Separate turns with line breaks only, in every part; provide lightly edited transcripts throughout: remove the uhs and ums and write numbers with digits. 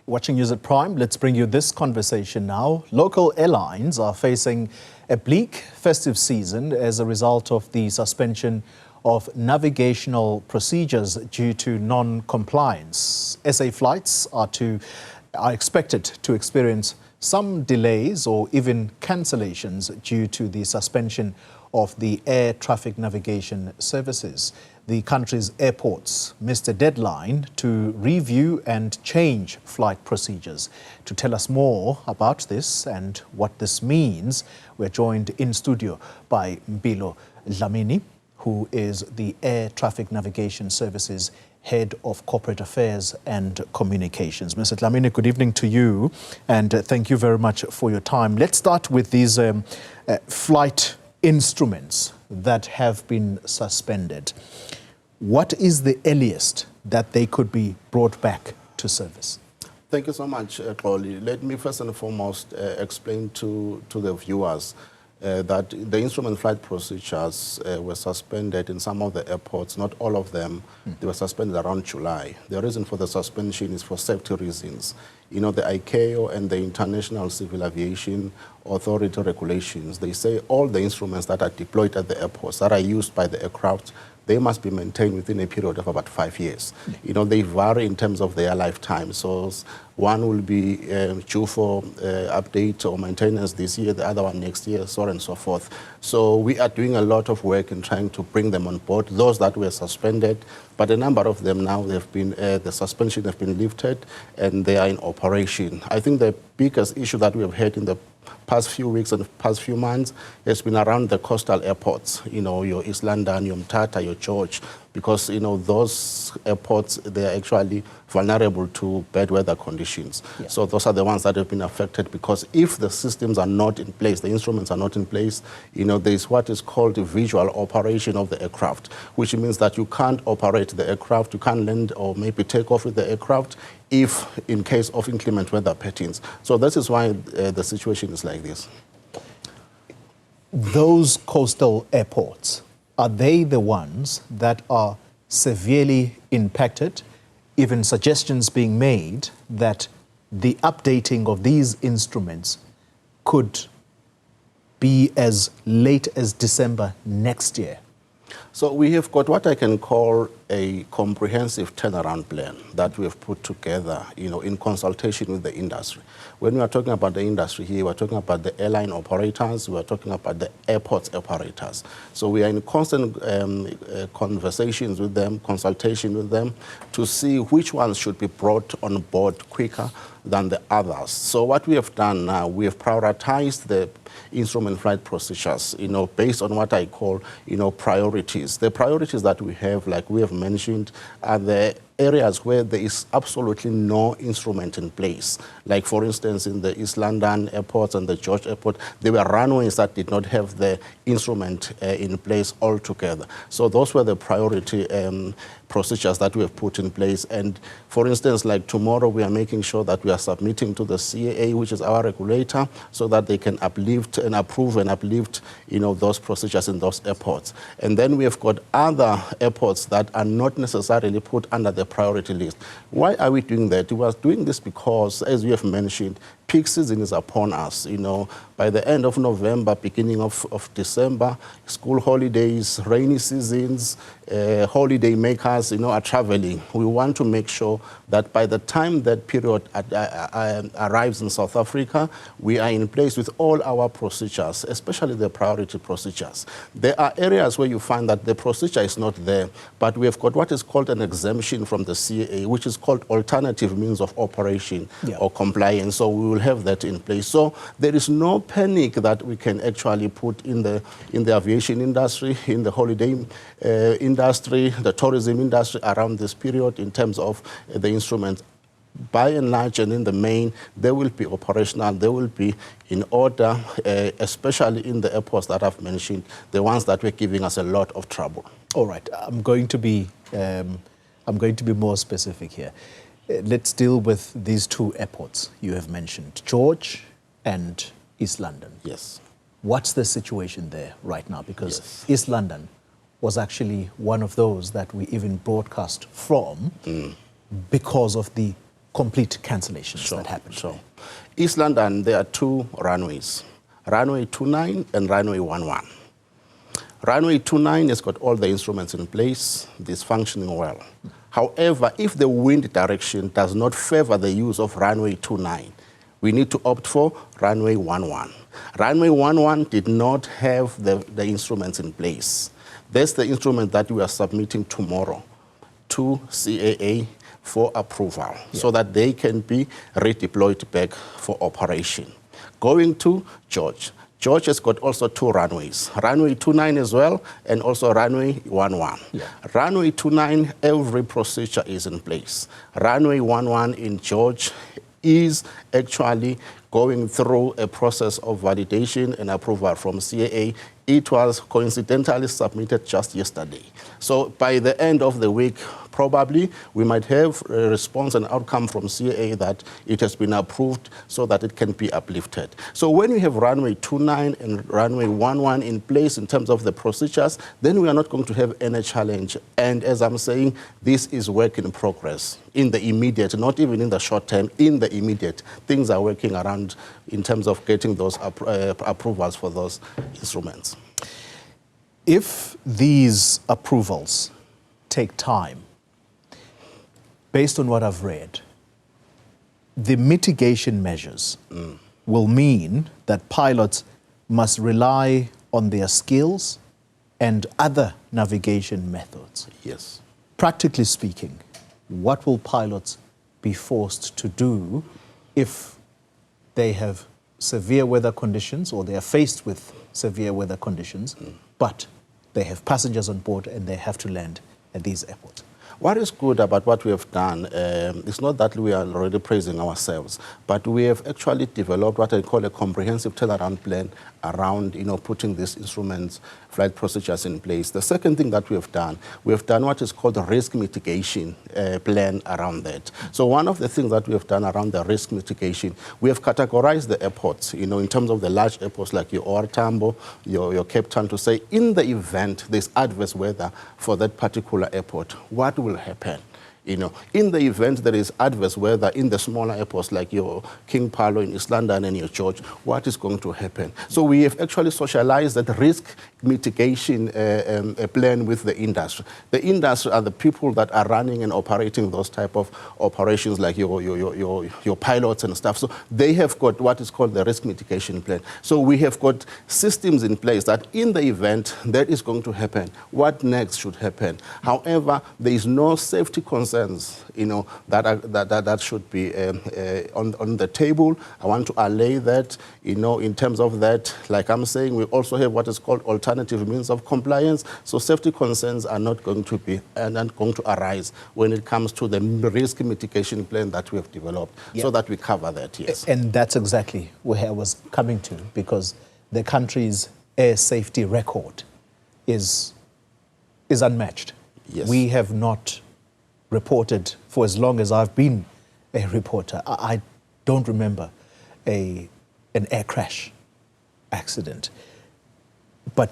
Watching News at Prime, let's bring you this conversation now. Local airlines are facing a bleak festive season as a result of the suspension of navigational procedures due to non-compliance. SA flights are expected to experience some delays or even cancellations due to the suspension of the air traffic navigation services. The country's airports missed a deadline to review and change flight procedures. To tell us more about this and what this means, we're joined in studio by Mphilo Dlamini, who is the Air Traffic Navigation Services Head of Corporate Affairs and Communications. Mr. Dlamini, good evening to you, and thank you very much for your time. Let's start with these flight instruments that have been suspended. What is the earliest that they could be brought back to service?
Thank you so much, Xoli. Let me first and foremost explain to the viewers that the instrument flight procedures were suspended in some of the airports, not all of them. They were suspended around July. The reason for the suspension is for safety reasons. You know, the ICAO and the International Civil Aviation Authority regulations, they say all the instruments that are deployed at the airports that are used by the aircraft, they must be maintained within a period of about 5 years. You know, they vary in terms of their lifetime. So one will be due for update or maintenance this year, the other one next year, so on and so forth. So we are doing a lot of work in trying to bring them on board, those that were suspended, but a number of them now, they've been, the suspension have been lifted and they are in operation. I think the biggest issue that we have had in the past few weeks and past few months has been around the coastal airports, you know, your East London, your Mthatha, your George, because, you know, those airports, they are actually vulnerable to bad weather conditions. Yeah. So those are the ones that have been affected, because if the systems are not in place, the instruments are not in place, you know, there is what is called the visual operation of the aircraft, which means that you can't operate the aircraft, you can't land or maybe take off with the aircraft if in case of inclement weather patterns. So this is why the situation is like this.
Those coastal airports, are they the ones that are severely impacted? Even suggestions being made that the updating of these instruments could be as late as December next year.
So we have got what I can call a comprehensive turnaround plan that we have put together, you know, in consultation with the industry. When we are talking about the industry here, we're talking about the airline operators, we're talking about the airports operators. So we are in constant conversations with them, consultation with them, to see which ones should be brought on board quicker than the others. So what we have done now, we have prioritized the instrument flight procedures, you know, based on what I call, you know, priorities. The priorities that we have, like we have mentioned, are the areas where there is absolutely no instrument in place. Like, for instance, in the East London airports and the George airport, there were runways that did not have the instrument in place altogether. So those were the priority procedures that we have put in place. And for instance, like tomorrow, we are making sure that we are submitting to the CAA, which is our regulator, so that they can uplift and approve and uplift, you know, those procedures in those airports. And then we have got other airports that are not necessarily put under the priority list. Why are we doing that? We are doing this because, as we have mentioned, peak season is upon us. You know, by the end of November, beginning of December, school holidays, rainy seasons, holiday makers, you know, are traveling. We want to make sure that by the time that period arrives in South Africa, we are in place with all our procedures, especially the priority procedures. There are areas where you find that the procedure is not there, but we have got what is called an exemption from the CAA, which is called alternative means of operation or compliance. So we will have that in place. So there is no panic that we can actually put in the aviation industry, in the holiday industry, the tourism industry around this period in terms of the instruments. By and large and in the main, they will be operational, they will be in order, especially in the airports that I've mentioned, the ones that were giving us a lot of trouble.
All right, I'm going to be more specific here. Let's deal with these two airports you have mentioned, George and East London.
Yes.
What's the situation there right now? Because East London was actually one of those that we even broadcast from because of the complete cancellations that happen?
Sure. East London, there are 2 runways, runway 29 and runway 11. Runway 29 has got all the instruments in place, it is functioning well. However, if the wind direction does not favor the use of runway 29, we need to opt for runway 11. Runway 11 did not have the instruments in place. That's the instrument that we are submitting tomorrow to CAA for approval, so that they can be redeployed back for operation. Going to George. George has got also 2 runways, runway 29 as well, and also runway 11.
Yeah.
Runway 29, every procedure is in place. Runway 11 in George is actually going through a process of validation and approval from CAA. It was coincidentally submitted just yesterday. So by the end of the week, probably we might have a response and outcome from CAA that it has been approved so that it can be uplifted. So when we have runway 29 and runway 11 in place in terms of the procedures, then we are not going to have any challenge. And as I'm saying, this is work in progress in the immediate, not even in the short term, in the immediate. Things are working around in terms of getting those approvals for those instruments.
If these approvals take time, based on what I've read, the mitigation measures will mean that pilots must rely on their skills and other navigation methods.
Yes.
Practically speaking, what will pilots be forced to do if they have severe weather conditions or they are faced with severe weather conditions, but they have passengers on board and they have to land at these airports?
What is good about what we have done, it's not that we are already praising ourselves, but we have actually developed what I call a comprehensive turnaround plan around, putting these instruments, flight procedures in place. The second thing that we have done what is called a risk mitigation plan around that. So one of the things that we have done around the risk mitigation, we have categorized the airports, in terms of the large airports like your OR Tambo, your Cape Town, to say in the event there's adverse weather for that particular airport, what will happen? In the event there is adverse weather in the smaller airports like your King Paulo in East London and your George, what is going to happen? So we have actually socialized that risk mitigation plan with the industry. The industry are the people that are running and operating those type of operations like your pilots and stuff. So they have got what is called the risk mitigation plan. So we have got systems in place that in the event that is going to happen, what next should happen? However, there is no safety concern that should be on the table. I want to allay that, in terms of that, like I'm saying, we also have what is called alternative means of compliance. So safety concerns are not going to arise when it comes to the risk mitigation plan that we have developed, so that we cover that, yes.
And that's exactly where I was coming to, because the country's air safety record is unmatched.
Yes.
We have not reported, for as long as I've been a reporter, I don't remember an air crash accident. But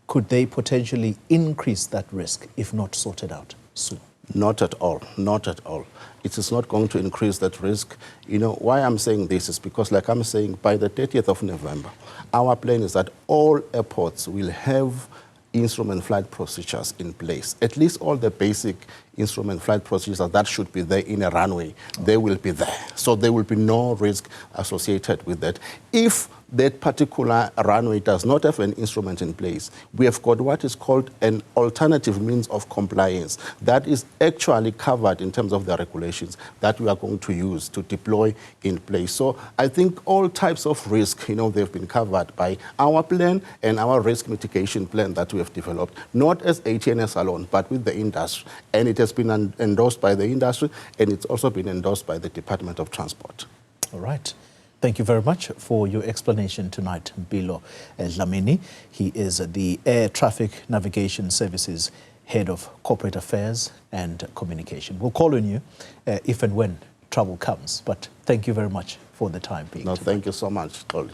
could they potentially increase that risk if not sorted out soon?
Not at all, not at all. It is not going to increase that risk. Why I'm saying this is because, like I'm saying, by the 30th of November, our plan is that all airports will have instrument flight procedures in place. At least all the basic instrument flight procedures that should be there in a runway, they will be there. So there will be no risk associated with that. If that particular runway does not have an instrument in place, we have got what is called an alternative means of compliance that is actually covered in terms of the regulations that we are going to use to deploy in place. So I think all types of risk, they've been covered by our plan and our risk mitigation plan that we have developed, not as ATNS alone, but with the industry. And it has been endorsed by the industry, and it's also been endorsed by the Department of Transport.
All right. Thank you very much for your explanation tonight, Mphilo Dlamini. He is the Air Traffic Navigation Services Head of Corporate Affairs and Communication. We'll call on you if and when trouble comes, but thank you very much for the time being.
No, thank you so much, Tolly.